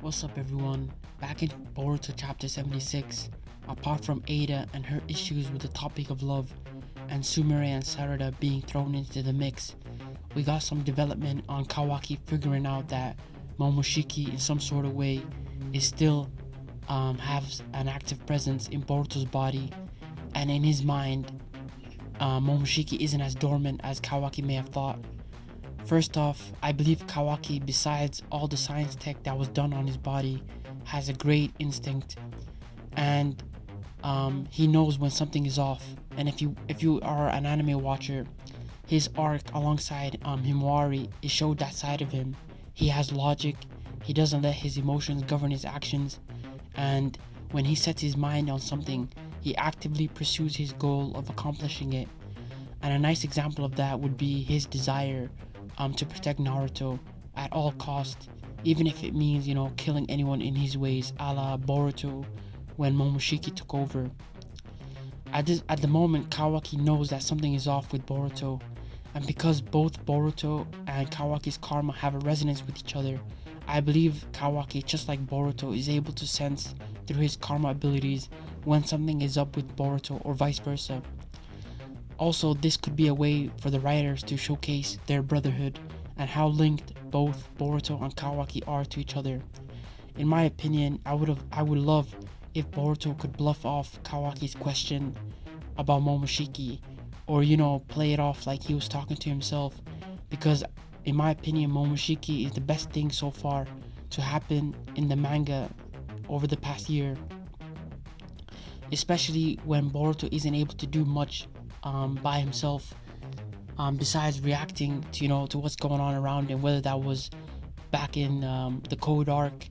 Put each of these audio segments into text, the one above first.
What's up, everyone? Back in Boruto chapter 76, apart from Ada and her issues with the topic of love, and Sumire and Sarada being thrown into the mix, we got some development on Kawaki figuring out that Momoshiki, in some sort of way, is still has an active presence in Boruto's body, and in his mind, Momoshiki isn't as dormant as Kawaki may have thought. First off, I believe Kawaki, besides all the science tech that was done on his body, has a great instinct, and he knows when something is off. And if you are an anime watcher, his arc alongside Himawari, it showed that side of him. He has logic. He doesn't let his emotions govern his actions, and when he sets his mind on something, he actively pursues his goal of accomplishing it. And a nice example of that would be his desire to protect Naruto at all costs, even if it means, killing anyone in his ways, a la Boruto when Momoshiki took over. At the moment, Kawaki knows that something is off with Boruto, and because both Boruto and Kawaki's karma have a resonance with each other, I believe Kawaki, just like Boruto, is able to sense through his karma abilities when something is up with Boruto or vice versa. Also, this could be a way for the writers to showcase their brotherhood and how linked both Boruto and Kawaki are to each other. In my opinion, I would love if Boruto could bluff off Kawaki's question about Momoshiki, or play it off like he was talking to himself, because in my opinion, Momoshiki is the best thing so far to happen in the manga over the past year, especially when Boruto isn't able to do much by himself, besides reacting to what's going on around him, whether that was back in the Code arc,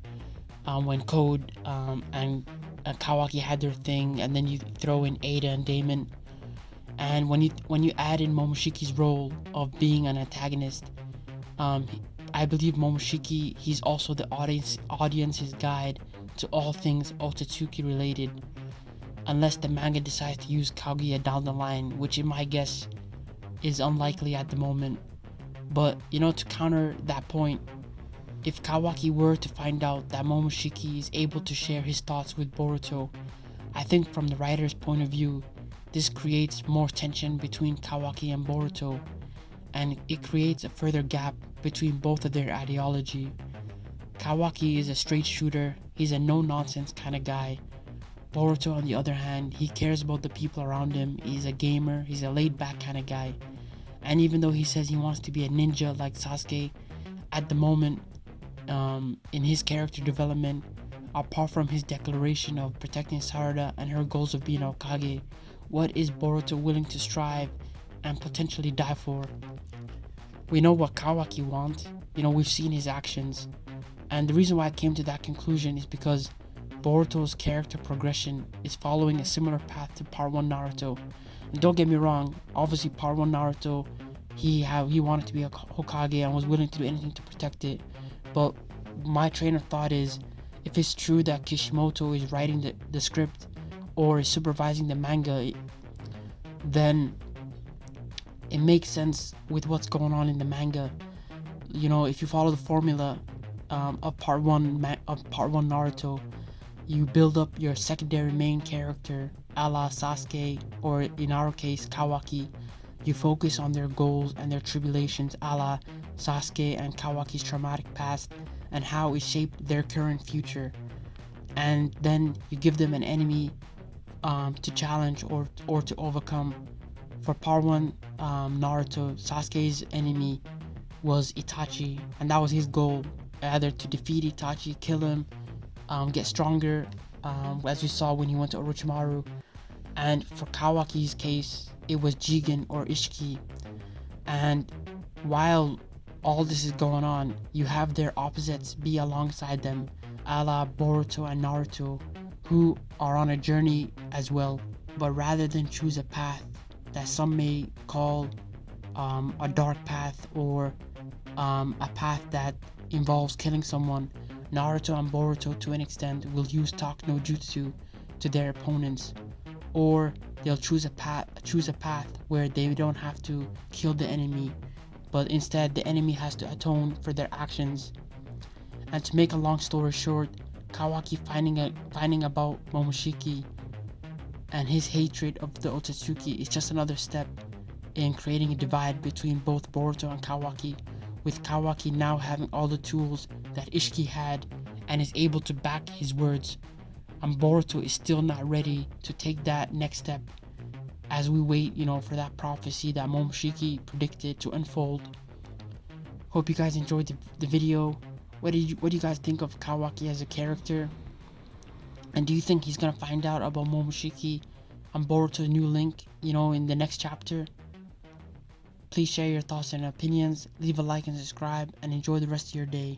when Code and Kawaki had their thing, and then you throw in Ada and Damon, and when you add in Momoshiki's role of being an antagonist, I believe Momoshiki, he's also the audience's guide to all things Otsutsuki related, unless the manga decides to use Kaguya down the line, which in my guess is unlikely at the moment. But to counter that point, if Kawaki were to find out that Momoshiki is able to share his thoughts with Boruto, I think from the writer's point of view, this creates more tension between Kawaki and Boruto, and it creates a further gap between both of their ideology. Kawaki is a straight shooter, he's a no-nonsense kind of guy. Boruto, on the other hand, he cares about the people around him, he's a gamer, he's a laid-back kind of guy. And even though he says he wants to be a ninja like Sasuke, at the moment, in his character development, apart from his declaration of protecting Sarada and her goals of being Hokage, what is Boruto willing to strive and potentially die for? We know what Kawaki wants, we've seen his actions, and the reason why I came to that conclusion is because Boruto's character progression is following a similar path to Part 1 Naruto. And don't get me wrong, obviously Part 1 Naruto, he wanted to be a Hokage and was willing to do anything to protect it. But my train of thought is, if it's true that Kishimoto is writing the script or is supervising the manga, then it makes sense with what's going on in the manga. If you follow the formula of Part 1 Naruto, you build up your secondary main character, a la Sasuke, or in our case, Kawaki. You focus on their goals and their tribulations, a la Sasuke and Kawaki's traumatic past, and how it shaped their current future. And then you give them an enemy to challenge or to overcome. For Part 1 Naruto, Sasuke's enemy was Itachi, and that was his goal, either to defeat Itachi, kill him, get stronger, as we saw when he went to Orochimaru. And for Kawaki's case, it was Jigen or Ishiki. And while all this is going on, you have their opposites be alongside them, a la Boruto and Naruto, who are on a journey as well. But rather than choose a path that some may call a dark path, or a path that involves killing someone, Naruto and Boruto to an extent will use talk no jutsu to their opponents, or they'll choose a path where they don't have to kill the enemy, but instead the enemy has to atone for their actions. And to make a long story short, Kawaki finding about Momoshiki and his hatred of the Otsutsuki is just another step in creating a divide between both Boruto and Kawaki, with Kawaki now having all the tools that Ishiki had and is able to back his words. And Boruto is still not ready to take that next step as we wait, for that prophecy that Momoshiki predicted to unfold. Hope you guys enjoyed the video. What do you guys think of Kawaki as a character? And do you think he's gonna find out about Momoshiki and Boruto's new link, in the next chapter? Please share your thoughts and opinions, leave a like and subscribe, and enjoy the rest of your day.